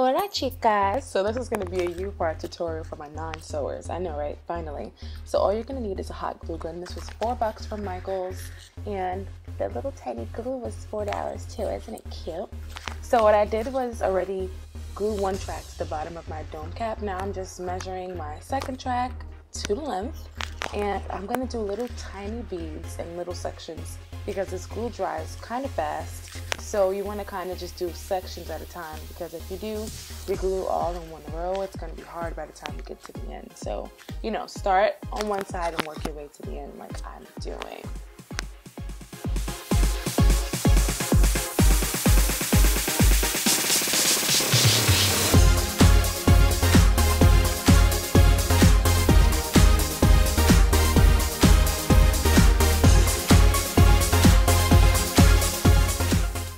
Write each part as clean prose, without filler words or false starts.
Hola chicas! So this is going to be a U-part tutorial for my non-sewers. I know, right? Finally. So all you're going to need is a hot glue gun. This was $4 from Michael's, and the little tiny glue was $4 too. Isn't it cute? So what I did was already glue one track to the bottom of my dome cap. Now I'm just measuring my second track to the length, and I'm going to do little tiny beads in little sections because this glue dries kind of fast. So you want to kind of just do sections at a time, because if you do your glue all in one row, it's going to be hard by the time you get to the end. So, you know, start on one side and work your way to the end like I'm doing.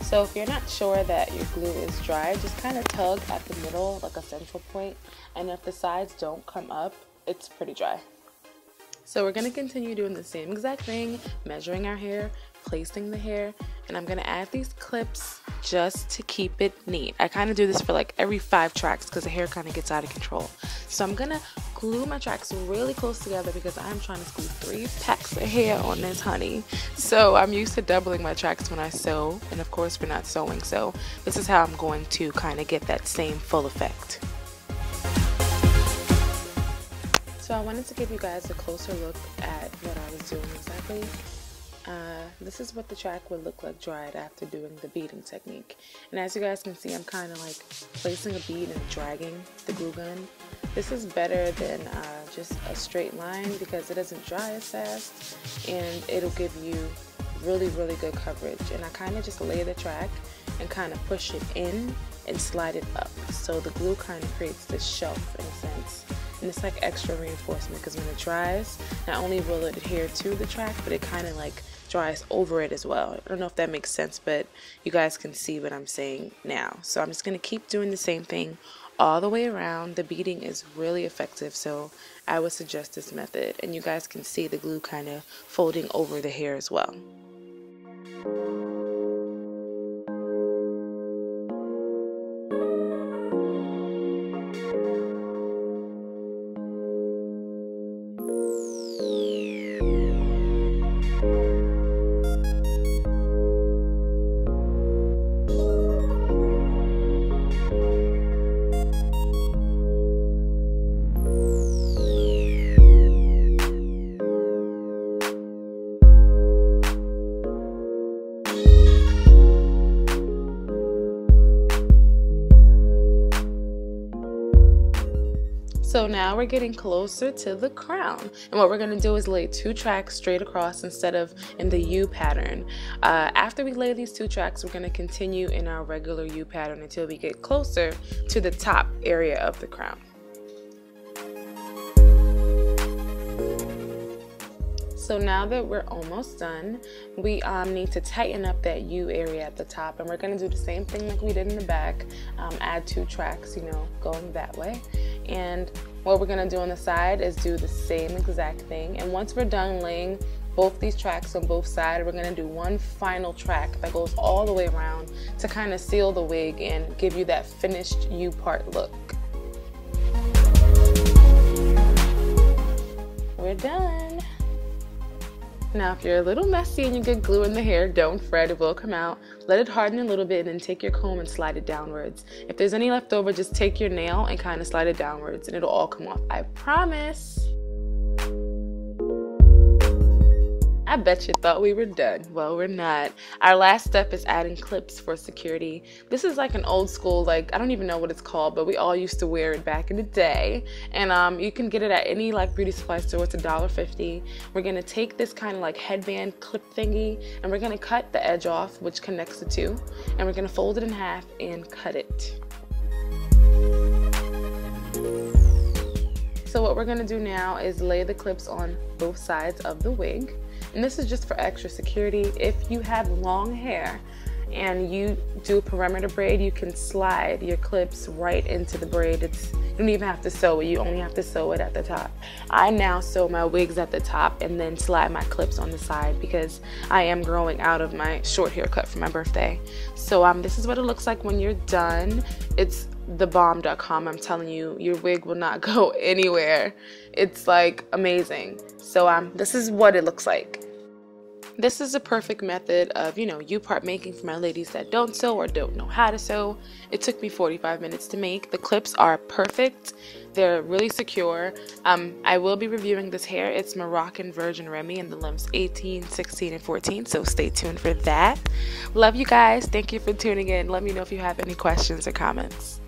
So if you're not sure that your glue is dry, just kind of tug at the middle, like a central point, and if the sides don't come up, it's pretty dry. So we're going to continue doing the same exact thing, measuring our hair, placing the hair, and I'm going to add these clips just to keep it neat. I kind of do this for like every 5 tracks because the hair kind of gets out of control. So I'm going to glue my tracks really close together because I'm trying to squeeze 3 packs of hair on this honey. So I'm used to doubling my tracks when I sew, and of course we're not sewing, so this is how I'm going to kind of get that same full effect. So I wanted to give you guys a closer look at what I was doing exactly. This is what the track would look like dried after doing the beading technique. And as you guys can see, I'm kind of like placing a bead and dragging the glue gun. This is better than just a straight line because it doesn't dry as fast, and it'll give you really good coverage. And I kind of just lay the track and kind of push it in and slide it up, so the glue kind of creates this shelf in a sense. And it's like extra reinforcement because when it dries, not only will it adhere to the track, but it kind of like dries over it as well. I don't know if that makes sense, but you guys can see what I'm saying now. So I'm just going to keep doing the same thing all the way around. The beading is really effective, so I would suggest this method. And you guys can see the glue kind of folding over the hair as well. So now we're getting closer to the crown, and what we're going to do is lay 2 tracks straight across instead of in the U pattern. After we lay these 2 tracks, we're going to continue in our regular U pattern until we get closer to the top area of the crown. So now that we're almost done, we need to tighten up that U area at the top, and we're going to do the same thing like we did in the back. Add 2 tracks, you know, going that way. And what we're going to do on the side is do the same exact thing. And once we're done laying both these tracks on both sides, we're going to do one final track that goes all the way around to kind of seal the wig and give you that finished U part look. We're done. Now, if you're a little messy and you get glue in the hair, don't fret, it will come out. Let it harden a little bit and then take your comb and slide it downwards. If there's any left over, just take your nail and kind of slide it downwards and it'll all come off. I promise. I bet you thought we were done. Well, we're not. Our last step is adding clips for security. This is like an old school, like, I don't even know what it's called, but we all used to wear it back in the day. And you can get it at any like beauty supply store. It's $1.50. We're gonna take this kind of like headband clip thingy, and we're gonna cut the edge off, which connects the 2, and we're gonna fold it in half and cut it. So what we're gonna do now is lay the clips on both sides of the wig. And this is just for extra security. If you have long hair and you do a perimeter braid, you can slide your clips right into the braid. You don't even have to sew it, you only have to sew it at the top. I now sew my wigs at the top and then slide my clips on the side because I am growing out of my short haircut for my birthday. So this is what it looks like when you're done. It's thebomb.com. I'm telling you, your wig will not go anywhere. It's like amazing. So this is what it looks like. This is a perfect method of, U-part making for my ladies that don't sew or don't know how to sew. It took me 45 minutes to make. The clips are perfect. They're really secure. I will be reviewing this hair. It's Moroccan Virgin Remy in the limbs 18, 16, and 14, so stay tuned for that. Love you guys. Thank you for tuning in. Let me know if you have any questions or comments.